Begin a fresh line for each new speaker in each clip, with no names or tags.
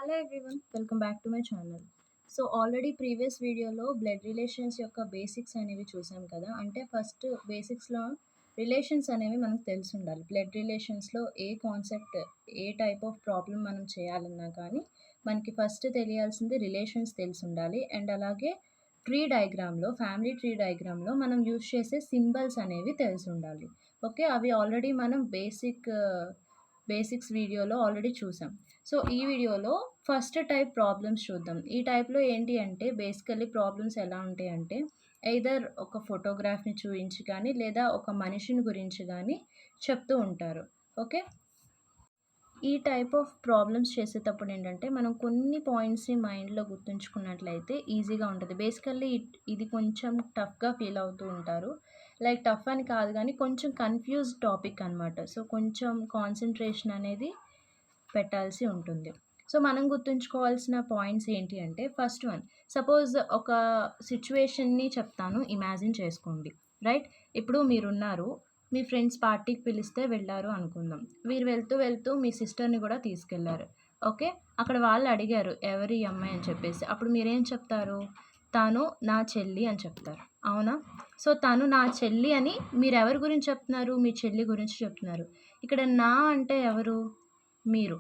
Hello everyone, welcome back to my channel. So already previous వీడియోలో blood relations యొక్క basics అనేవి చూసాం కదా. అంటే ఫస్ట్ బేసిక్స్లో రిలేషన్స్ అనేవి మనకు తెలిసి ఉండాలి. బ్లడ్ రిలేషన్స్లో ఏ కాన్సెప్ట్, ఏ టైప్ ఆఫ్ ప్రాబ్లం మనం చేయాలన్నా కానీ మనకి ఫస్ట్ తెలియాల్సింది రిలేషన్స్ తెలిసి ఉండాలి. అండ్ అలాగే ట్రీ డయాగ్రామ్లో, ఫ్యామిలీ ట్రీ డయాగ్రామ్లో మనం యూజ్ చేసే సింబల్స్ అనేవి తెలిసి ఉండాలి. ఓకే, అవి ఆల్రెడీ మనం బేసిక్స్ వీడియోలో ఆల్రెడీ చూసాం. సో ఈ వీడియోలో ఫస్ట్ టైప్ ప్రాబ్లమ్స్ చూద్దాం. ఈ టైప్లో ఏంటి అంటే బేసికల్లీ ప్రాబ్లమ్స్ ఎలా ఉంటాయంటే ఎయిదర్ ఒక ఫోటోగ్రాఫ్ని చూపించి కానీ లేదా ఒక మనిషిని గురించి కానీ చెప్తూ ఉంటారు. ఓకే, ఈ టైప్ ఆఫ్ ప్రాబ్లమ్స్ చేసేటప్పుడు ఏంటంటే మనం కొన్ని పాయింట్స్ని మైండ్లో గుర్తుంచుకున్నట్లయితే ఈజీగా ఉంటుంది. బేసికల్లీ ఇది కొంచెం టఫ్గా ఫీల్ అవుతూ ఉంటారు. లైక్ టఫ్ అని కాదు కానీ కొంచెం కన్ఫ్యూజ్ టాపిక్ అనమాట. సో కొంచెం కాన్సన్ట్రేషన్ అనేది పెట్టాల్సి ఉంటుంది. సో మనం గుర్తుంచుకోవాల్సిన పాయింట్స్ ఏంటి అంటే ఫస్ట్ వన్, సపోజ్ ఒక సిచ్యువేషన్ని చెప్తాను, ఇమాజిన్ చేసుకోండి. రైట్, ఇప్పుడు మీరున్నారు, మీ ఫ్రెండ్స్ పార్టీకి పిలిస్తే వెళ్ళారు అనుకుందాం. మీరు వెళ్తూ వెళ్తూ మీ సిస్టర్ని కూడా తీసుకెళ్లారు. ఓకే, అక్కడ వాళ్ళు అడిగారు ఎవరి అమ్మాయి అని చెప్పేసి. అప్పుడు మీరేం చెప్తారు? తను నా చెల్లి అని చెప్తారు, అవునా? సో తను నా చెల్లి అని మీరు ఎవరి గురించి చెప్తున్నారు? మీ చెల్లి గురించి చెప్తున్నారు. ఇక్కడ నా అంటే ఎవరు? మీరు,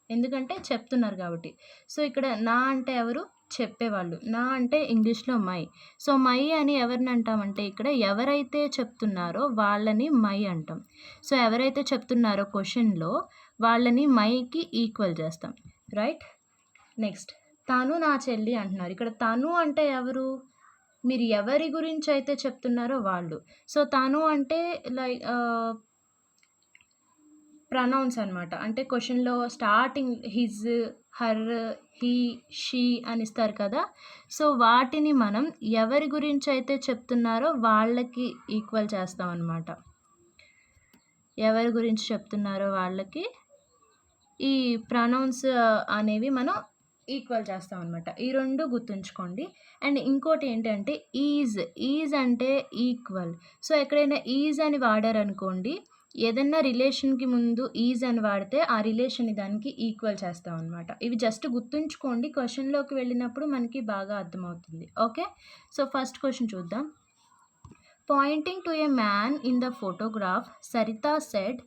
ఎందుకంటే చెప్తున్నారు కాబట్టి. సో ఇక్కడ నా అంటే ఎవరు? చెప్పేవాళ్ళు. నా అంటే ఇంగ్లీష్లో మై. సో మై అని ఎవరిని అంటామంటే ఇక్కడ ఎవరైతే చెప్తున్నారో వాళ్ళని మై అంటాం. సో ఎవరైతే చెప్తున్నారో క్వశ్చన్లో వాళ్ళని మైకి ఈక్వల్ చేస్తాం. రైట్, నెక్స్ట్ తను నా చెల్లి అంటున్నారు. ఇక్కడ తను అంటే ఎవరు? మీరు ఎవరి గురించి అయితే చెప్తున్నారో వాళ్ళు. సో తను అంటే లైక్ ప్రనౌన్స్ అనమాట. అంటే క్వశ్చన్లో starting his, her, he, she అని ఇస్తారు కదా. సో వాటిని మనం ఎవరి గురించి అయితే చెప్తున్నారో వాళ్ళకి ఈక్వల్ చేస్తాం అనమాట. ఎవరి గురించి చెప్తున్నారో వాళ్ళకి ఈ ప్రనౌన్స్ అనేవి మనం ఈక్వల్ చేస్తాం అనమాట. ఈ రెండు గుర్తుంచుకోండి. అండ్ ఇంకోటి ఏంటంటే ఈజ్ అంటే ఈక్వల్. సో ఎక్కడైనా ఈజ్ అని వాడారనుకోండి, ఏదన్నా రిలేషన్కి ముందు ఈజ్ అని వాడితే ఆ రిలేషన్ దానికి ఈక్వల్ చేస్తాం అనమాట. ఇవి జస్ట్ గుర్తుంచుకోండి, క్వశ్చన్లోకి వెళ్ళినప్పుడు మనకి బాగా అర్థమవుతుంది. ఓకే, సో ఫస్ట్ క్వశ్చన్ చూద్దాం. Pointing to a man in the photograph, Sarita said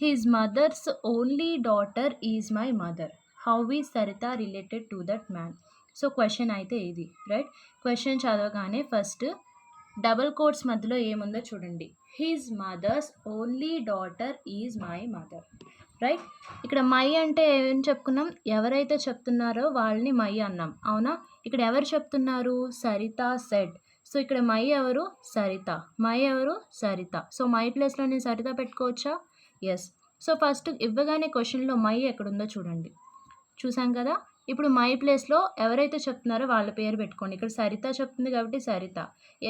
his mother's only daughter is my mother. How is Sarita related to that man? So question అయితే ఇది. రైట్, క్వశ్చన్ చదవగానే ఫస్ట్ డబుల్ కోట్స్ మధ్యలో ఏముందో చూడండి. His mother's only daughter is my mother. Right, ఇక్కడ my అంటే ఏం చెప్పుకున్నాం? ఎవరైతే చెప్తున్నారో వాళ్ళని మై అన్నాం, అవునా? ఇక్కడ ఎవరు చెప్తున్నారు? సరిత సెడ్. సో ఇక్కడ మై ఎవరు? సరిత. మై ఎవరు? సరిత. సో మై ప్లేస్లో నేను సరిత పెట్టుకోవచ్చా? ఎస్. సో ఫస్ట్ ఇవ్వగానే క్వశ్చన్లో మై ఎక్కడుందో చూడండి. చూసాం కదా. ఇప్పుడు మై ప్లేస్లో ఎవరైతే చెప్తున్నారో వాళ్ళ పేరు పెట్టుకోండి. ఇక్కడ సరిత చెప్తుంది కాబట్టి సరిత.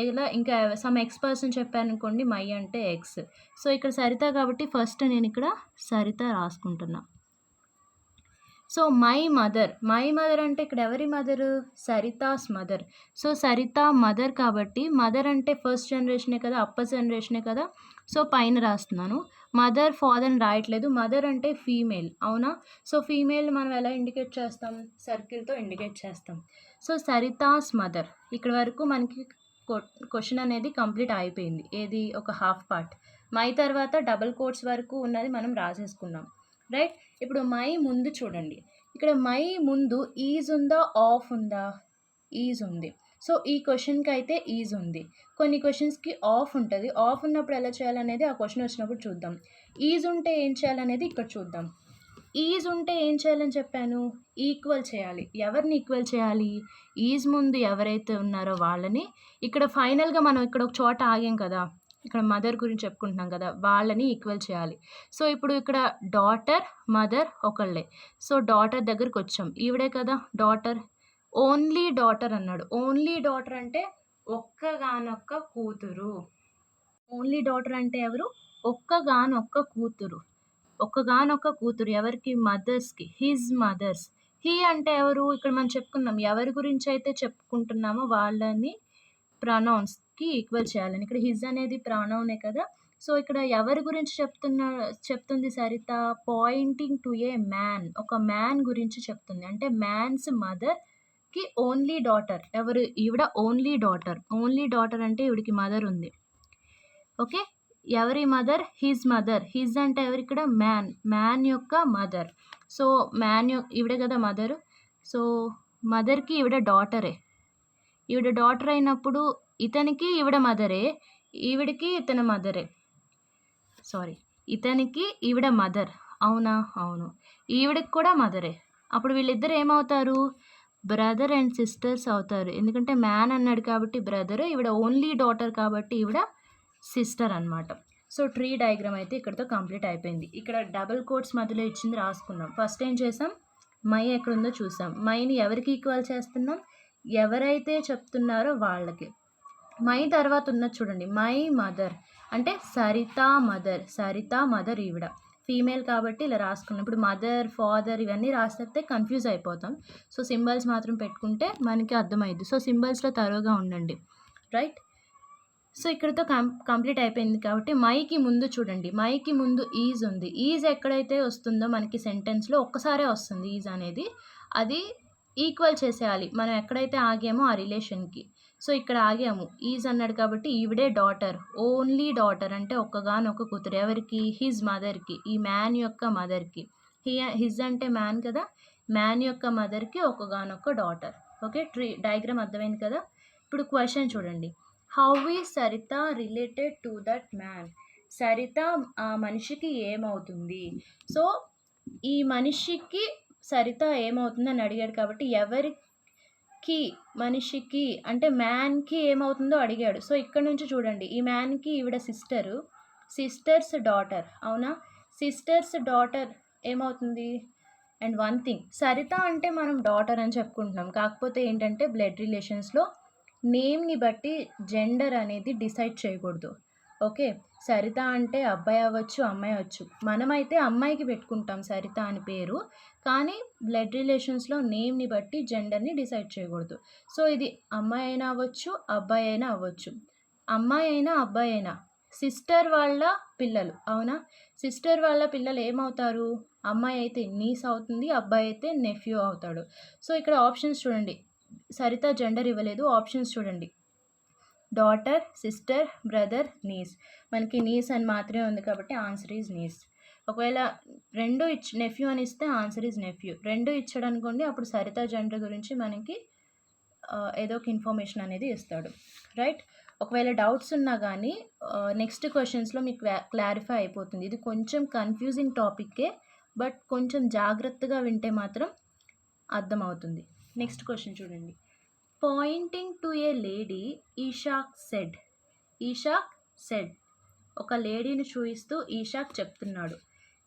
ఇలా ఇంకా సమ్ ఎక్స్ పర్సన్ చెప్పాను అనుకోండి, మై అంటే ఎక్స్. సో ఇక్కడ సరిత కాబట్టి ఫస్ట్ నేను ఇక్కడ సరిత రాసుకుంటున్నా. సో మై మదర్ అంటే ఇక్కడ ఎవరి mother? Sarita's mother. So Sarita mother కాబట్టి మదర్ అంటే ఫస్ట్ జనరేషనే కదా, అప్పర్ జనరేషనే కదా. సో పైన రాస్తున్నాను. మదర్ ఫాదర్ని రాయట్లేదు. మదర్ అంటే ఫీమేల్, అవునా? సో ఫీమేల్ మనం ఎలా ఇండికేట్ చేస్తాం? సర్కిల్తో ఇండికేట్ చేస్తాం. So Sarita's mother. ఇక్కడ వరకు మనకి క్వశ్చన్ అనేది కంప్లీట్ అయిపోయింది. ఏది? ఒక హాఫ్ పార్ట్. మై తర్వాత డబుల్ కోట్స్ వరకు ఉన్నది మనం రాసేసుకున్నాం. రైట్, ఇప్పుడు మై ముందు చూడండి. ఇక్కడ మై ముందు ఈజ్ ఉందా, ఆఫ్ ఉందా? ఈజ్ ఉంది. సో ఈ క్వశ్చన్కి అయితే ఈజ్ ఉంది. కొన్ని క్వశ్చన్స్కి ఆఫ్ ఉంటుంది. ఆఫ్ ఉన్నప్పుడు ఎలా చేయాలనేది ఆ క్వశ్చన్ వచ్చినప్పుడు చూద్దాం. ఈజ్ ఉంటే ఏం చేయాలనేది ఇక్కడ చూద్దాం. ఈజ్ ఉంటే ఏం చేయాలని చెప్పాను? ఈక్వల్ చేయాలి. ఎవరిని ఈక్వల్ చేయాలి? ఈజ్ ముందు ఎవరైతే ఉన్నారో వాళ్ళని. ఇక్కడ ఫైనల్గా మనం ఇక్కడ ఒక చోట ఆగాం కదా, ఇక్కడ మదర్ గురించి చెప్పుకుంటున్నాం కదా, వాళ్ళని ఈక్వల్ చేయాలి. సో ఇప్పుడు ఇక్కడ డాటర్, మదర్ ఒకళ్ళే. సో డాటర్ దగ్గరికి వచ్చాం. ఈవిడే కదా డాటర్. ఓన్లీ డాటర్ అన్నాడు. ఓన్లీ డాటర్ అంటే ఒక్కగానొక్క కూతురు. ఓన్లీ డాటర్ అంటే ఎవరు? ఒక్కగానొక్క కూతురు. ఒక్కగానొక్క కూతురు ఎవరికి? మదర్స్కి. His mothers. హీ అంటే ఎవరు? ఇక్కడ మనం చెప్పుకున్నాం ఎవరి గురించి అయితే చెప్పుకుంటున్నామో వాళ్ళని ప్రొనౌన్స్కి ఈక్వల్ చేయాలని. ఇక్కడ హిజ్ అనేది ప్రొనౌనే కదా. సో, ఇక్కడ ఎవరి గురించి చెప్తుంది Saritha? Poynting to a man. ఒక మ్యాన్ గురించి చెప్తుంది. అంటే మ్యాన్స్ మదర్‌కి ఓన్లీ డాటర్. ఎవరు? ఈవిడ ఓన్లీ డాటర్. ఓన్లీ డాటర్ అంటే ఈవిడకి మదర్ ఉంది. ఓకే. ఎవరి మదర్? His mother. హిజ్ అంటే ఎవరిక్కడ? మ్యాన్. మ్యాన్ యొక్క మదర్. సో, ఈవిడే కదా మదరు. సో, మదర్‌కి ఈవిడ డాటరే. ఈవిడ డాటర్ అయినప్పుడు ఇతనికి ఈవిడ మదరే. ఈవిడకి ఇతని మదరే. సారీ. ఇతనికి ఈవిడ మదర్. అవునా? అవును. ఈవిడకి కూడా మదరే. అప్పుడు వీళ్ళిద్దరు ఏమవుతారు? బ్రదర్ అండ్ సిస్టర్స్ అవుతారు. ఎందుకంటే మ్యాన్ అన్నాడు కాబట్టి బ్రదర్. ఈవిడ ఓన్లీ డాటర్ కాబట్టి ఈవిడ సిస్టర్ అనమాట. సో, ట్రీ డయాగ్రామ్ అయితే ఇక్కడితో కంప్లీట్ అయిపోయింది. ఇక్కడ డబుల్ కోట్స్ మధ్యలో ఇచ్చింది రాసుకున్నాం. ఫస్ట్ ఏం చేసాం? మై ఎక్కడుందో చూసాం. మైని ఎవరికి ఈక్వల్ చేస్తున్నాం? ఎవరైతే చెప్తున్నారో వాళ్ళకి. మై తర్వాత ఉన్నది చూడండి. మై మదర్ అంటే సరిత మదర్. సరిత మదర్ ఈవిడ. ఫీమేల్ కాబట్టి ఇలా రాసుకున్నాం. ఇప్పుడు మదర్, ఫాదర్ ఇవన్నీ రాస్తే కన్ఫ్యూజ్ అయిపోతాం. సో, సింబల్స్ మాత్రం పెట్టుకుంటే మనకి అర్థమైద్ది. సో, సింబల్స్లో తరోగా ఉండండి. రైట్? సో, ఇక్కడితో కంప్లీట్ అయిపోయింది కాబట్టి మైకి ముందు చూడండి. మైకి ముందు ఈజ్ ఉంది. ఈజ్ ఎక్కడైతే వస్తుందో మనకి సెంటెన్స్‌లో ఒక్కసారే వస్తుంది ఈజ్ అనేది. అది ఈక్వల్ చేసేయాలి. మనం ఎక్కడైతే ఆగామో ఆ రిలేషన్‌కి. సో, ఇక్కడ ఆగాము. ఈజ్ అన్నాడు కాబట్టి ఈవిడే డాటర్. ఓన్లీ డాటర్ అంటే ఒక్కగానొక్క కూతురు. ఎవరికి? హిజ్ మదర్‌కి. ఈ మ్యాన్ యొక్క మదర్‌కి. హిజ్ అంటే మ్యాన్ కదా! మ్యాన్ యొక్క మదర్‌కి ఒక్కగానొక్క డాటర్. ఓకే. డయాగ్రామ్ అర్థమైంది కదా! ఇప్పుడు క్వెషన్ చూడండి. How is Sarita related to that man? Saritha ఆ మనిషికి ఏమవుతుంది? సో, ఈ మనిషికి సరిత ఏమవుతుందని అడిగాడు కాబట్టి ఎవరికి? మనిషికి అంటే మ్యాన్‌కి ఏమవుతుందో అడిగాడు. సో, ఇక్కడ నుంచి చూడండి. ఈ మ్యాన్‌కి ఈవిడ సిస్టరు. Sisters daughter. అవునా? సిస్టర్స్ డాటర్ ఏమవుతుంది? అండ్ వన్ థింగ్, సరిత అంటే మనం డాటర్ అని చెప్పుకుంటున్నాం. కాకపోతే ఏంటంటే బ్లడ్ రిలేషన్స్‌లో నేమ్‌ని బట్టి జెండర్ అనేది డిసైడ్ చేయకూడదు. ఓకే. సరిత అంటే అబ్బాయి అవ్వచ్చు, అమ్మాయి అవ్వచ్చు. మనమైతే అమ్మాయికి పెట్టుకుంటాం సరిత అని పేరు. కానీ బ్లడ్ రిలేషన్స్‌లో నేమ్‌ని బట్టి జెండర్‌ని డిసైడ్ చేయకూడదు. సో, ఇది అమ్మాయి అయినా అవ్వచ్చు, అబ్బాయి అయినా అవ్వచ్చు. అమ్మాయి అయినా, అబ్బాయి అయినా. సిస్టర్ వాళ్ళ పిల్లలు. అవునా? సిస్టర్ వాళ్ళ పిల్లలు ఏమవుతారు? అమ్మాయి అయితే నీస్ అవుతుంది, అబ్బాయి అయితే నెఫ్యూ అవుతాడు. సో, ఇక్కడ ఆప్షన్స్ చూడండి. సరిత జెండర్ ఇవ్వలేదు. ఆప్షన్స్ చూడండి. Daughter, sister, brother, niece. మనకి నీస్ అని మాత్రమే ఉంది కాబట్టి ఆన్సర్ ఈజ్ నీస్. ఒకవేళ రెండు నెఫ్యూ అని ఇస్తే ఆన్సర్ ఈజ్ నెఫ్యూ. రెండు ఇచ్చాడు అనుకోండి, అప్పుడు సరిత జెండర్ గురించి మనకి ఏదో ఒక ఇన్ఫర్మేషన్ అనేది ఇస్తాడు. రైట్? ఒకవేళ డౌట్స్ ఉన్నా కానీ నెక్స్ట్ క్వశ్చన్స్లో మీకు క్లారిఫై అయిపోతుంది. ఇది కొంచెం కన్ఫ్యూజింగ్ టాపిక్కే, బట్ కొంచెం జాగ్రత్తగా వింటే మాత్రం అర్థమవుతుంది. నెక్స్ట్ క్వశ్చన్ చూడండి. Pointing to a lady, Ishaq said. Ishaq said. ఒక లేడీని చూపిస్తూ ఈషాక్ చెప్తున్నాడు.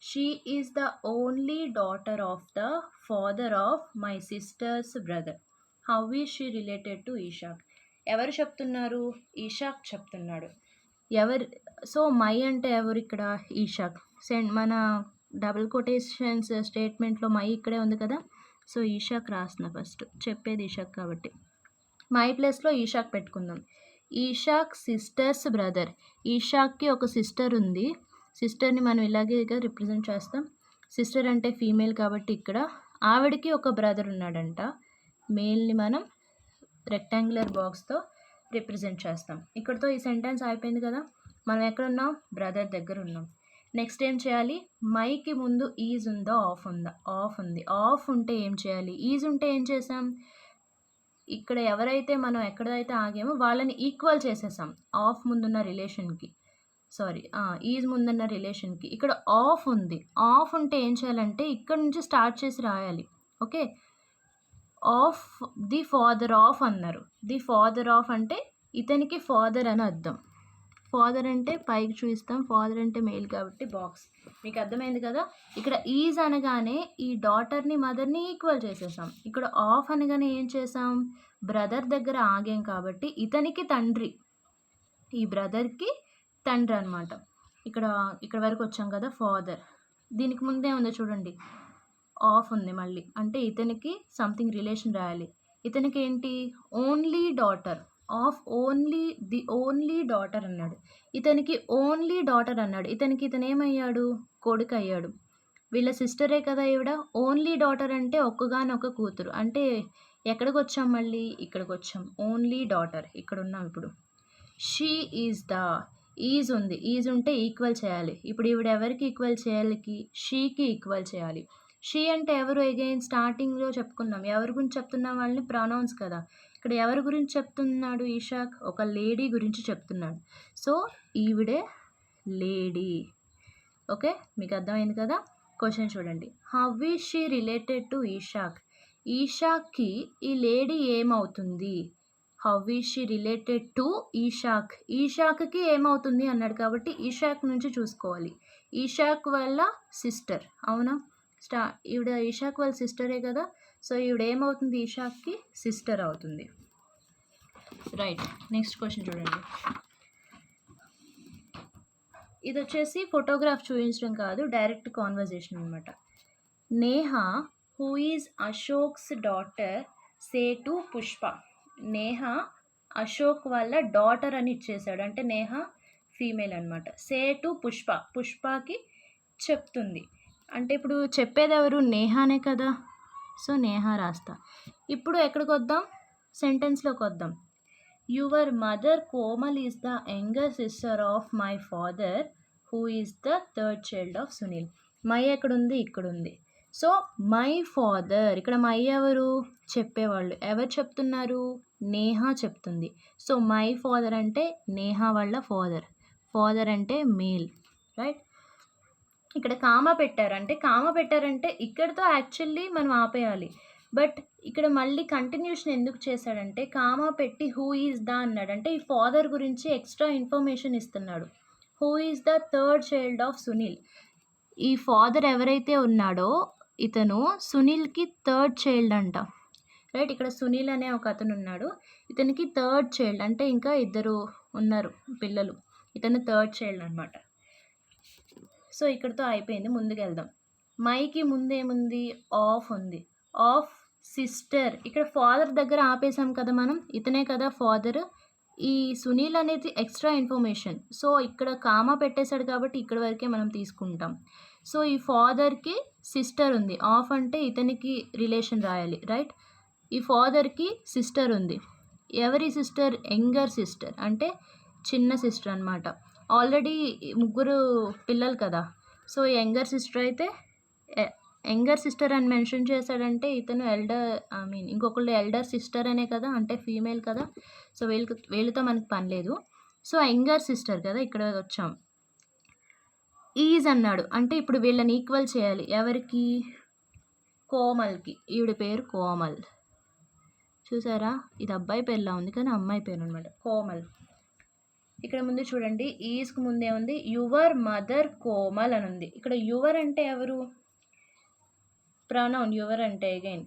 She is the only daughter of the father of my sister's brother. How is she related to Ishaq? ఎవరు చెప్తున్నారు? ఈషాక్ చెప్తున్నాడు. సో మై అంటే ఎవరు ఇక్కడ? ఈషాక్. మన డబుల్ కొటేషన్స్ స్టేట్మెంట్లో మై ఇక్కడే ఉంది కదా! సో ఈషాక్ రాసిన ఫస్ట్. చెప్పేది ఈషాక్ కాబట్టి మై ప్లేస్లో ఈషాక్ పెట్టుకుందాం. ఈషాక్ సిస్టర్స్ బ్రదర్. ఈషాక్కి ఒక సిస్టర్ ఉంది. సిస్టర్ని మనం ఇలాగే రిప్రజెంట్ చేస్తాం. సిస్టర్ అంటే ఫీమేల్ కాబట్టి ఇక్కడ ఆవిడకి ఒక బ్రదర్ ఉన్నాడంట. మేల్ని మనం రెక్టాంగులర్ బాక్స్తో రిప్రజెంట్ చేస్తాం. ఇక్కడితో ఈ సెంటెన్స్ అయిపోయింది కదా! మనం ఎక్కడున్నాం? బ్రదర్ దగ్గర ఉన్నాం. నెక్స్ట్ ఏం చేయాలి? మైకి ముందు ఈజ్ ఉందా, ఆఫ్ ఉందా? ఆఫ్ ఉంది. ఆఫ్ ఉంటే ఏం చేయాలి? ఈజ్ ఉంటే ఏం చేసాం? ఇక్కడ ఎవరైతే మనం ఎక్కడైతే ఆగామో వాళ్ళని ఈక్వల్ చేసేసాం ఆఫ్ ముందున్న రిలేషన్కి. ఈజ్ ముందున్న రిలేషన్కి. ఇక్కడ ఆఫ్ ఉంది. ఆఫ్ ఉంటే ఏం చేయాలంటే ఇక్కడ నుంచి స్టార్ట్ చేసి రాయాలి. Okay. Of the father of అన్నారు. ది ఫాదర్ ఆఫ్ అంటే ఇతనికి ఫాదర్ అని అర్థం. ఫాదర్ అంటే పైకి చూపిస్తాం. ఫాదర్ అంటే మేల్ కాబట్టి బాక్స్. మీకు అర్థమైంది కదా! ఇక్కడ ఈజ్ అనగానే ఈ డాటర్ని మదర్ని ఈక్వల్ చేసేసాం. ఇక్కడ ఆఫ్ అనగానే ఏం చేసాం? బ్రదర్ దగ్గర ఆగాం కాబట్టి ఇతనికి తండ్రి, ఈ బ్రదర్కి తండ్రి అనమాట. ఇక్కడ వరకు వచ్చాం కదా ఫాదర్. దీనికి ముందే ఉందో చూడండి, ఆఫ్ ఉంది మళ్ళీ. అంటే ఇతనికి సంథింగ్ రిలేషన్ రాయాలి. ఇతనికి ఏంటి? Only daughter. Of only daughter అన్నాడు. ఇతనికి ఓన్లీ డాటర్ అన్నాడు. ఇతనేమయ్యాడు? కొడుకు అయ్యాడు. వీళ్ళ సిస్టరే కదా ఈవిడ. ఓన్లీ డాటర్ అంటే ఒక్కగానొక్క కూతురు. అంటే ఎక్కడికొచ్చాం మళ్ళీ? ఇక్కడికొచ్చాం. ఓన్లీ డాటర్ ఇక్కడున్నాం ఇప్పుడు. షీ ఈజ్ ద ఈజ్ ఉంది. ఈజ్ ఉంటే ఈక్వల్ చేయాలి. ఇప్పుడు ఈవిడ ఎవరికి ఈక్వల్ చేయాలి? షీకి ఈక్వల్ చేయాలి. షీ అంటే ఎవరు? అగైన్ స్టార్టింగ్‌లో చెప్పుకున్నాం. ఎవరి గురించి చెప్తున్నాం వాళ్ళని? ప్రొనౌన్స్ కదా! ఇక్కడ ఎవరి గురించి చెప్తున్నాడు ఇషాక్? ఒక లేడీ గురించి చెప్తున్నాడు. సో, ఈవిడే లేడీ. ఓకే. మీకు అర్థమైంది కదా! క్వెషన్ చూడండి. How is she related to Ishaq? ఇషాక్‌కి ఈ లేడీ ఏమవుతుంది? How is she related to Ishaq? ఇషాక్‌కి ఏమవుతుంది అన్నాడు కాబట్టి ఇషాక్ నుంచి చూసుకోవాలి. ఇషాక్ వాళ్ళ సిస్టర్. అవునా? ఈవిడ ఇషాక్ వాళ్ళ సిస్టరే కదా! సో, ఈవిడ ఏమవుతుంది? ఇషాక్‌కి సిస్టర్ అవుతుంది. రైట్. నెక్స్ట్ క్వెషన్ చూడండి. ఇది వచ్చేసి ఫోటోగ్రాఫ్ చూపించడం కాదు, డైరెక్ట్ కాన్వర్జేషన్ అనమాట. Neha who is Ashok's daughter say to Pushpa. Neha Ashok వాళ్ళ డాటర్ అని ఇచ్చేసాడు. అంటే నేహ ఫీమేల్ అనమాట. సే టు పుష్ప. పుష్పకి చెప్తుంది. అంటే ఇప్పుడు చెప్పేది ఎవరు? నేహానే కదా! సో, నేహ రాస్తా. ఇప్పుడు ఎక్కడికి వద్దాం? సెంటెన్స్లోకి వద్దాం. Your mother Komal is the younger sister of my father who is the third child of Sunil. My ఎక్కడుంది? ఇక్కడుంది. So, my father. ఇక్కడ మై ఎవరు? చెప్పేవాళ్ళు. ఎవరు చెప్తున్నారు? నేహ చెప్తుంది. సో, మై ఫాదర్ అంటే నేహ వాళ్ళ ఫాదర్. ఫాదర్ అంటే మేల్. రైట్. ఇక్కడ కామా పెట్టారంటే ఇక్కడితో యాక్చువల్లీ మనం ఆపేయాలి. బట్ ఇక్కడ మళ్ళీ కంటిన్యూషన్ ఎందుకు చేశాడంటే కామా పెట్టి హూ ఈజ్ ద అన్నాడు. అంటే ఈ ఫాదర్ గురించి ఎక్స్ట్రా ఇన్ఫర్మేషన్ ఇస్తున్నాడు. Who is the third child of Sunil. ఈ ఫాదర్ ఎవరైతే ఉన్నాడో ఇతను సునీల్కి థర్డ్ చైల్డ్ అంట. రైట్. ఇక్కడ సునీల్ అనే ఒక అతను ఉన్నాడు. ఇతనికి థర్డ్ చైల్డ్ అంటే ఇంకా ఇద్దరు ఉన్నారు పిల్లలు. ఇతను థర్డ్ చైల్డ్ అనమాట. సో, ఇక్కడితో అయిపోయింది. ముందుకెళ్దాం. మైకి ముందేముంది? ఆఫ్ ఉంది. Of sister. ఇక్కడ ఫాదర్ దగ్గర ఆపేసాం కదా మనం. ఇతనే కదా ఫాదర్. ఈ సునీల్ అనేది ఎక్స్ట్రా ఇన్ఫర్మేషన్. సో, ఇక్కడ కామా పెట్టేశాడు కాబట్టి ఇక్కడ వరకే మనం తీసుకుంటాం. సో, ఈ ఫాదర్కి సిస్టర్ ఉంది. ఆఫ్ అంటే ఇతనికి రిలేషన్ రాయాలి. రైట్. ఈ ఫాదర్కి సిస్టర్ ఉంది. ఎవరి సిస్టర్? యంగర్ సిస్టర్ అంటే చిన్న సిస్టర్ అనమాట. ఆల్రెడీ ముగ్గురు పిల్లలు కదా! సో, యంగర్ సిస్టర్ అయితే యంగర్ సిస్టర్ అని మెన్షన్ చేశాడంటే ఇతను ఇంకొకళ్ళు ఎల్డర్ సిస్టర్ అనే కదా! అంటే ఫీమేల్ కదా! సో, వీళ్ళతో మనకి పని లేదు. సో, యంగర్ సిస్టర్ కదా! ఇక్కడ వచ్చాం. ఈజ్ అన్నాడు. అంటే ఇప్పుడు వీళ్ళని ఈక్వల్ చేయాలి. ఎవరికి? కోమల్కి. ఈవిడ పేరు కోమల్. చూసారా? ఇది అబ్బాయి పేరులా ఉంది కానీ అమ్మాయి పేరు అనమాట. కోమల్. ఇక్కడ ముందు చూడండి. ఈజ్కి ముందే ఉంది యువర్ మదర్ కోమల్ అని ఉంది. ఇక్కడ యువర్ అంటే ఎవరు? ప్రొనౌన్ యువర్ అంటే అగైన్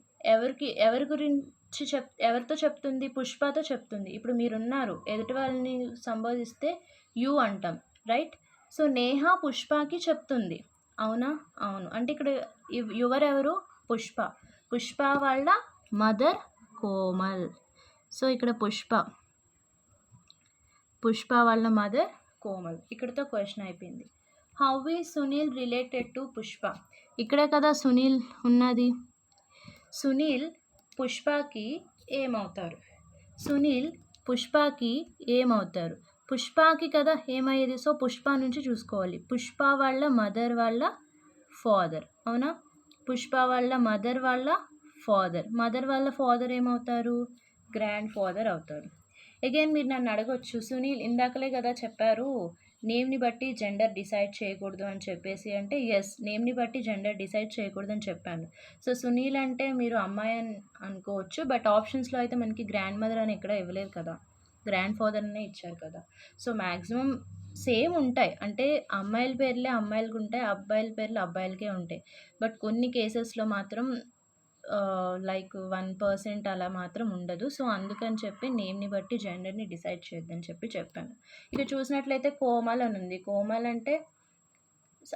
ఎవరి గురించి ఎవరితో చెప్తుంది? పుష్పతో చెప్తుంది. ఇప్పుడు మీరున్నారు, ఎదుటి వాళ్ళని సంబోధిస్తే యు అంటాం. రైట్. సో, నేహ పుష్పకి చెప్తుంది. అవునా? అవును. అంటే ఇక్కడ యువర్ ఎవరు? పుష్ప. పుష్ప వాళ్ళ మదర్ కోమల్. సో, ఇక్కడ పుష్ప వాళ్ళ మదర్ కోమల్. ఇక్కడితో క్వశ్చన్ అయిపోయింది. How is Sunil related to Pushpa? ఇక్కడే కదా సునీల్ ఉన్నది. సునీల్ పుష్పకి ఏమవుతారు? పుష్పకి కదా ఏమయ్యేది? సో, పుష్ప నుంచి చూసుకోవాలి. పుష్ప వాళ్ళ మదర్ వాళ్ళ ఫాదర్. అవునా? పుష్ప వాళ్ళ మదర్ వాళ్ళ ఫాదర్ ఏమవుతారు? గ్రాండ్ ఫాదర్ అవుతారు. అగైన్ మీరు నన్ను అడగొచ్చు, సునీల్ ఇందాకలే కదా చెప్పారు నేమ్ని బట్టి జెండర్ డిసైడ్ చేయకూడదు అని చెప్పేసి. అంటే ఎస్, నేమ్ని బట్టి జెండర్ డిసైడ్ చేయకూడదు అని చెప్పాను. సో, సునీల్ అంటే మీరు అమ్మాయి అని అనుకోవచ్చు. బట్ ఆప్షన్స్లో అయితే మనకి గ్రాండ్ మదర్ అని ఎక్కడ ఇవ్వలేదు కదా, గ్రాండ్ ఫాదర్ అనే ఇచ్చారు కదా. సో, మ్యాక్సిమం సేమ్ ఉంటాయి. అంటే అమ్మాయిల పేర్లే అమ్మాయిలకు ఉంటాయి, అబ్బాయిల పేర్లు అబ్బాయిలకే ఉంటాయి. బట్ కొన్ని కేసెస్లో మాత్రం లైక్ 1% అలా మాత్రం ఉండదు. సో, అందుకని చెప్పి నేమ్ని బట్టి జెండర్ని డిసైడ్ చేయొద్దని చెప్పాను. ఇక చూసినట్లయితే కోమల్ అని ఉంది. కోమల్ అంటే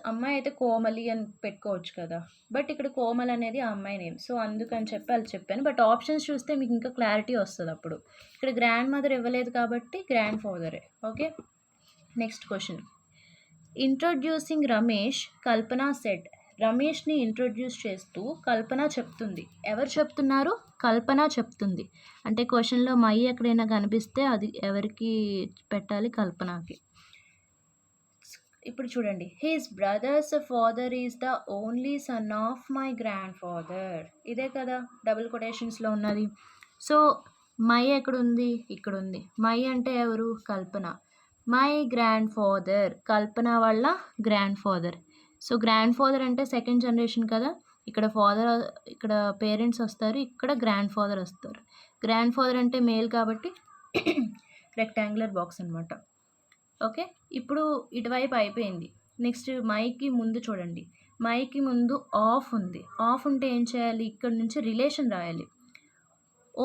అమ్మాయి అయితే కోమలి అని పెట్టుకోవచ్చు కదా, బట్ ఇక్కడ కోమల్ అనేది ఆ అమ్మాయి నేమ్. సో అందుకని చెప్పి అది చెప్పాను. బట్ ఆప్షన్స్ చూస్తే మీకు ఇంకా క్లారిటీ వస్తుంది. అప్పుడు ఇక్కడ గ్రాండ్ మదర్ ఇవ్వలేదు కాబట్టి గ్రాండ్ ఫాదరే. Okay, next question. Introducing Ramesh, Kalpana said. రమేష్ని ఇంట్రొడ్యూస్ చేస్తూ కల్పన చెప్తుంది. ఎవరు చెప్తున్నారు? కల్పన చెప్తుంది. అంటే క్వశ్చన్లో మై ఎక్కడైనా కనిపిస్తే అది ఎవరికి పెట్టాలి? కల్పనకి. ఇప్పుడు చూడండి, his brothers father is the only son of my grand father. ఇదే కదా డబుల్ కొటేషన్స్లో ఉన్నది. సో మై ఎక్కడుంది? ఇక్కడ ఉంది. మై అంటే ఎవరు? కల్పన. మై గ్రాండ్ ఫాదర్, కల్పన వాళ్ళ grand father. So grand father అంటే సెకండ్ జనరేషన్ కదా, ఇక్కడ ఫాదర్, ఇక్కడ పేరెంట్స్ వస్తారు, ఇక్కడ గ్రాండ్ ఫాదర్ వస్తారు. గ్రాండ్ ఫాదర్ అంటే మేల్ కాబట్టి రెక్టాంగులర్ బాక్స్ అనమాట. ఓకే, ఇప్పుడు ఇటువైపు అయిపోయింది. నెక్స్ట్ మైకి ముందు చూడండి, మైకి ముందు ఆఫ్ ఉంది. ఆఫ్ ఉంటే ఏం చేయాలి? ఇక్కడ నుంచి రిలేషన్ రాయాలి.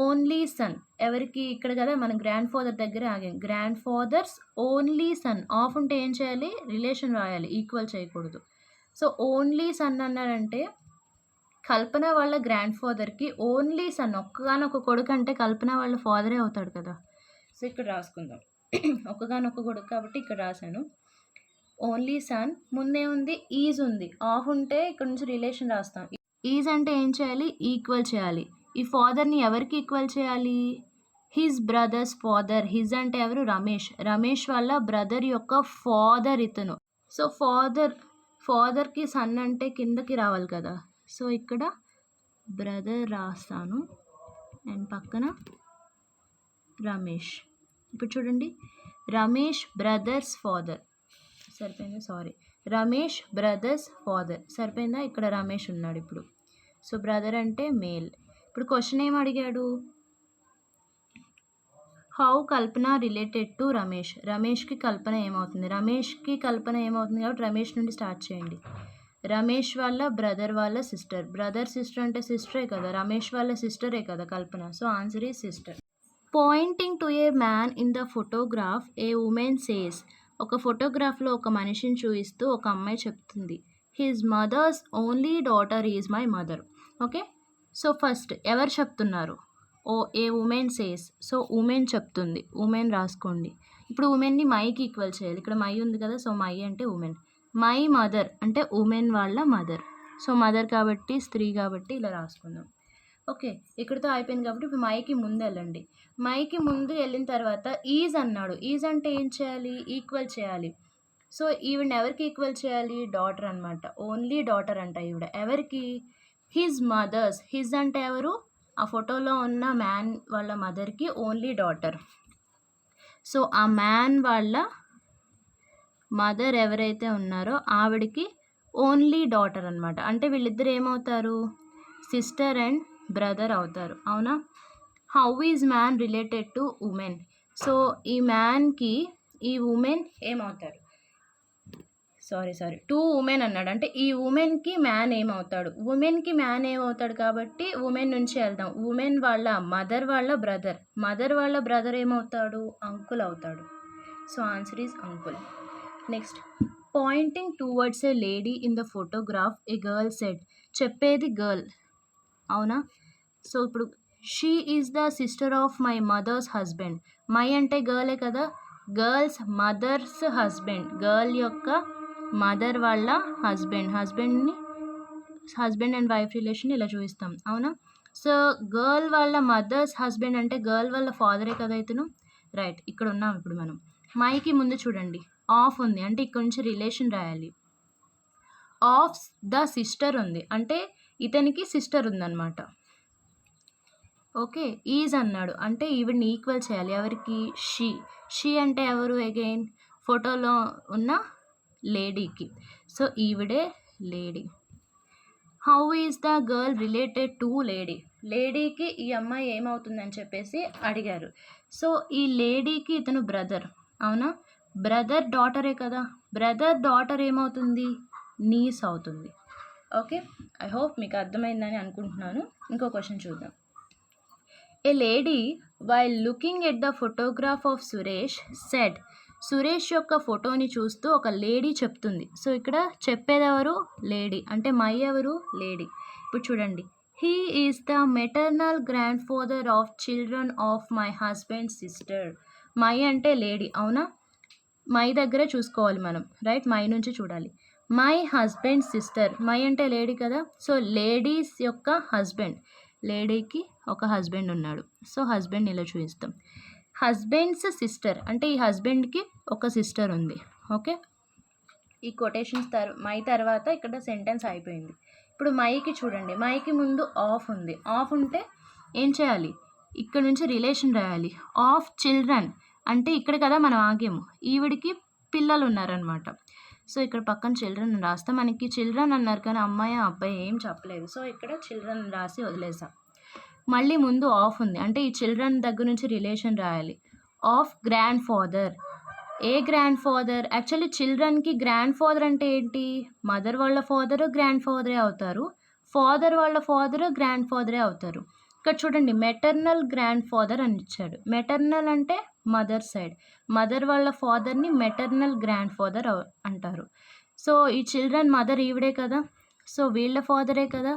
ఓన్లీ సన్ ఎవరికి? ఇక్కడ కదా మనం గ్రాండ్ ఫాదర్ దగ్గర ఆగాం. Grandfather's only son. ఆఫ్ ఉంటే ఏం చేయాలి? రిలేషన్ రాయాలి, ఈక్వల్ చేయకూడదు. సో ఓన్లీ సన్ అన్నారంటే కల్పన వాళ్ళ గ్రాండ్ ఫాదర్కి ఓన్లీ సన్, ఒక్కగానొక్క కొడుకు అంటే కల్పన వాళ్ళ ఫాదరే అవుతాడు కదా. సో ఇక్కడ రాసుకుందాం. ఒక్కగానొక్క కొడుకు కాబట్టి ఇక్కడ రాశాను. ఓన్లీ సన్ ముందే ఉంది, ఈజ్ ఉంది. ఆఫ్ ఉంటే ఇక్కడ నుంచి రిలేషన్ రాస్తాం. ఈజ్ అంటే ఏం చేయాలి? ఈక్వల్ చేయాలి. ఈ ఫాదర్ని ఎవరికి ఈక్వల్ చేయాలి? His brothers father. హిజ్ అంటే ఎవరు? రమేష్. రమేష్ వాళ్ళ బ్రదర్ యొక్క ఫాదర్ ఇతను. సో ఫాదర్కి సన్ అంటే కిందకి రావాలి కదా. సో ఇక్కడ బ్రదర్ రాస్తాను అండ్ పక్కన రమేష్. ఇప్పుడు చూడండి, రమేష్ బ్రదర్స్ ఫాదర్ సరిపోయిందా? సారీ, రమేష్ బ్రదర్స్ ఫాదర్ సరిపోయిందా? ఇక్కడ రమేష్ ఉన్నాడు ఇప్పుడు. సో బ్రదర్ అంటే మేల్. ఇప్పుడు క్వశ్చన్ ఏం అడిగాడు? How Kalpana related to Ramesh. రమేష్కి కల్పన ఏమవుతుంది? రమేష్కి కల్పన ఏమవుతుంది కాబట్టి రమేష్ నుండి స్టార్ట్ చేయండి. రమేష్ వాళ్ళ బ్రదర్ వాళ్ళ సిస్టర్. బ్రదర్ సిస్టర్ అంటే సిస్టరే కదా, రమేష్ వాళ్ళ సిస్టరే కదా Kalpana. So answer is sister. Pointing to a man in the photograph a woman says. ఒక ఫోటోగ్రాఫ్లో ఒక మనిషిని చూపిస్తూ ఒక అమ్మాయి చెప్తుంది, his mother's only daughter is my mother. Okay, so first ఎవరు చెప్తున్నారు? A woman says. So woman చెప్తుంది, ఉమెన్ రాసుకోండి. ఇప్పుడు ఉమెన్ని మైకి ఈక్వల్ చేయాలి. ఇక్కడ మై ఉంది కదా, సో మై అంటే ఉమెన్. మై మదర్ అంటే ఉమెన్ వాళ్ళ మదర్. సో మదర్ కాబట్టి స్త్రీ కాబట్టి ఇలా రాసుకుందాం. ఓకే, ఇక్కడితో అయిపోయింది కాబట్టి ఇప్పుడు మైకి ముందు వెళ్ళండి. మైకి ముందు వెళ్ళిన తర్వాత ఈజ్ అన్నాడు. ఈజ్ అంటే ఏం చేయాలి? ఈక్వల్ చేయాలి. సో ఈవిడ ఎవరికి ఈక్వల్ చేయాలి? డాటర్ అనమాట. ఓన్లీ డాటర్ అంట ఈవిడ. ఎవరికి? His mothers. హిజ్ అంటే ఎవరు? ఆ ఫోటోలో ఉన్న మ్యాన్ వాళ్ళ మదర్కి ఓన్లీ డాటర్. సో ఆ మ్యాన్ వాళ్ళ మదర్ ఎవరైతే ఉన్నారో ఆవిడకి ఓన్లీ డాటర్ అనమాట. అంటే వీళ్ళిద్దరు ఏమవుతారు? సిస్టర్ అండ్ బ్రదర్ అవుతారు, అవునా? How is man related to women. So ఈ మ్యాన్కి ఈ ఉమెన్ ఏమవుతారు? సారీ టూ ఉమెన్ అన్నాడు. అంటే ఈ ఉమెన్కి మ్యాన్ ఏమవుతాడు? ఉమెన్కి మ్యాన్ ఏమవుతాడు కాబట్టి ఉమెన్ నుంచి వెళ్దాం. ఉమెన్ వాళ్ళ మదర్ వాళ్ళ బ్రదర్. మదర్ వాళ్ళ బ్రదర్ ఏమవుతాడు? అంకుల్ అవుతాడు. So answer is uncle. Next, Poynting towards a lady in the photograph A girl said. చెప్పేది గర్ల్, అవునా? సో ఇప్పుడు she is the sister of my mother's husband. My అంటే గర్లే కదా, girls mothers husband. Girl యొక్క mother వాళ్ళ husband. Husband and wife relation ఇలా చూపిస్తాం, అవునా? సో గర్ల్ వాళ్ళ మదర్స్ హస్బెండ్ అంటే గర్ల్ వాళ్ళ ఫాదరే కదా ఇతను, రైట్? ఇక్కడ ఉన్నాం ఇప్పుడు మనం. మైకి ముందు చూడండి, ఆఫ్ ఉంది అంటే ఇక్కడ నుంచి రిలేషన్ రాయాలి. ఆఫ్ ద సిస్టర్ ఉంది అంటే ఇతనికి సిస్టర్ ఉందన్నమాట. ఓకే, ఈజ్ అన్నాడు అంటే ఈవిడ్ని ఈక్వల్ చేయాలి. ఎవరికి? షీ అంటే ఎవరు? అగైన్ ఫోటోలో ఉన్న లేడీకి. సో ఈవిడే lady. How is the girl related to lady. లేడీకి ఈ అమ్మాయి ఏమవుతుందని చెప్పేసి అడిగారు. సో ఈ లేడీకి ఇతను బ్రదర్, అవునా? బ్రదర్ డాటరే కదా, బ్రదర్ డాటర్ ఏమవుతుంది? నీస్ అవుతుంది. ఓకే, ఐ హోప్ మీకు అర్థమైందని అనుకుంటున్నాను. ఇంకో క్వశ్చన్ చూద్దాం. A lady while looking at the photograph of Suresh said. Suresh యొక్క ఫోటోని చూస్తూ ఒక లేడీ చెప్తుంది. సో ఇక్కడ చెప్పేదెవరు? లేడీ. అంటే మై ఎవరు? లేడీ. ఇప్పుడు చూడండి. He is the maternal grandfather of children of my husband sister. My అంటే లేడీ, అవునా? మై దగ్గరే చూసుకోవాలి మనం, రైట్? మై నుంచి చూడాలి. My husband sister. మై అంటే లేడీ కదా, సో లేడీస్ యొక్క హస్బెండ్. లేడీకి ఒక హస్బెండ్ ఉన్నాడు, సో హస్బెండ్ ఇలా చూపిస్తాం. హస్బెండ్స్ సిస్టర్ అంటే ఈ హస్బెండ్కి ఒక సిస్టర్ ఉంది. ఓకే, ఈ కొటేషన్స్ మై తర్వాత ఇక్కడ సెంటెన్స్ అయిపోయింది. ఇప్పుడు మైకి చూడండి, మైకి ముందు ఆఫ్ ఉంది. ఆఫ్ ఉంటే ఏం చేయాలి? ఇక్కడ నుంచి రిలేషన్ రాయాలి. ఆఫ్ చిల్డ్రన్ అంటే ఇక్కడ కదా మనం ఆగాము, ఈవిడికి పిల్లలు ఉన్నారనమాట. సో ఇక్కడ పక్కన చిల్డ్రన్ రాస్తే మనకి చిల్డ్రన్ అన్నారు కానీ అమ్మాయి అబ్బాయి ఏం చెప్పలేదు, సో ఇక్కడ చిల్డ్రన్ రాసి వదిలేసాం. మళ్ళీ ముందు ఆఫ్ ఉంది అంటే ఈ చిల్డ్రన్ దగ్గర నుంచి రిలేషన్ రాయాలి. Of grandfather. ఏ గ్రాండ్ ఫాదర్? యాక్చువల్లీ చిల్డ్రన్కి గ్రాండ్ ఫాదర్ అంటే ఏంటి? మదర్ వాళ్ళ ఫాదరు గ్రాండ్ ఫాదరే అవుతారు, ఫాదర్ వాళ్ళ ఫాదరు గ్రాండ్ ఫాదరే అవుతారు. ఇక్కడ చూడండి, మెటర్నల్ గ్రాండ్ ఫాదర్ అని ఇచ్చాడు. మెటర్నల్ అంటే మదర్ సైడ్, మదర్ వాళ్ళ ఫాదర్ని మెటర్నల్ గ్రాండ్ ఫాదర్ అంటారు. సో ఈ చిల్డ్రన్ మదర్ ఈవిడే కదా, సో వీళ్ళ ఫాదరే కదా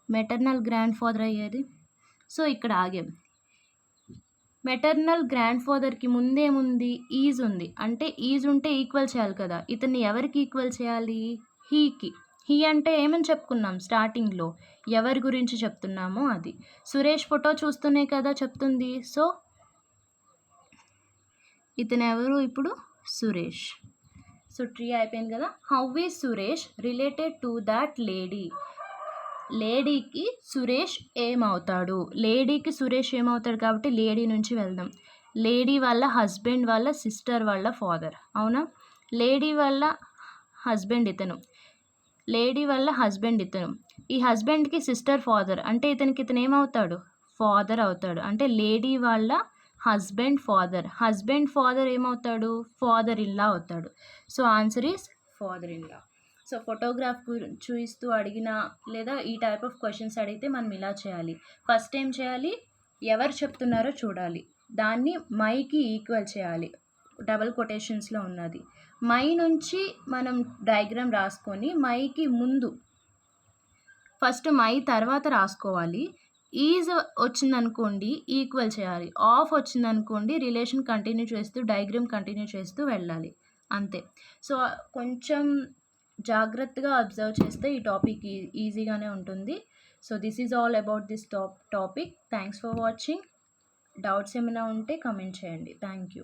మెటర్నల్ గ్రాండ్ ఫాదర్ అయ్యేది. సో ఇక్కడ ఆగాం. మెటర్నల్ గ్రాండ్ ఫాదర్కి ముందేముంది? ఈజ్ ఉంది. అంటే ఈజ్ ఉంటే ఈక్వల్ చేయాలి కదా, ఇతన్ని ఎవరికి ఈక్వల్ చేయాలి? హీకి. హీ అంటే ఏమని చెప్పుకున్నాం స్టార్టింగ్లో, ఎవరి గురించి చెప్తున్నామో అది. సురేష్ ఫోటో చూస్తూనే కదా చెప్తుంది, సో ఇతను ఎవరు ఇప్పుడు? సురేష్. సో ట్రీ అయిపోయింది కదా. How is Suresh related to that lady. లేడీకి సురేష్ ఏమవుతాడు? లేడీకి సురేష్ ఏమవుతాడు కాబట్టి లేడీ నుంచి వెళ్దాం. లేడీ వాళ్ళ హస్బెండ్ వాళ్ళ సిస్టర్ వాళ్ళ ఫాదర్, అవునా? లేడీ వాళ్ళ హస్బెండ్ ఇతను, లేడీ వాళ్ళ హస్బెండ్ ఇతను. ఈ హస్బెండ్కి సిస్టర్ ఫాదర్ అంటే ఇతను ఏమవుతాడు? ఫాదర్ అవుతాడు. అంటే లేడీ వాళ్ళ హస్బెండ్ ఫాదర్. హస్బెండ్ ఫాదర్ ఏమవుతాడు? ఫాదర్ ఇన్ లా అవుతాడు. So answer is father in law. So photograph చూపిస్తూ అడిగినా లేదా ఈ టైప్ ఆఫ్ క్వశ్చన్స్ అడిగితే మనం ఇలా చేయాలి. ఫస్ట్ ఏం చేయాలి? ఎవరు చెప్తున్నారో చూడాలి, దాన్ని మైకి ఈక్వల్ చేయాలి. డబల్ కొటేషన్స్లో ఉన్నది. మై నుంచి మనం డయాగ్రామ్ రాసుకొని మైకి ముందు ఫస్ట్ మై తర్వాత రాసుకోవాలి. ఈజ్ వచ్చిందనుకోండి ఈక్వల్ చేయాలి, ఆఫ్ వచ్చిందనుకోండి రిలేషన్ కంటిన్యూ చేస్తూ డయాగ్రామ్ కంటిన్యూ చేస్తూ వెళ్ళాలి, అంతే. సో కొంచెం జాగ్రత్తగా అబ్జర్వ్ చేస్తే ఈ టాపిక్ ఈజీగానే ఉంటుంది. So this is all about this topic. Thanks for watching. Doubts ఏమైనా ఉంటే కమెంట్ చేయండి. Thank you.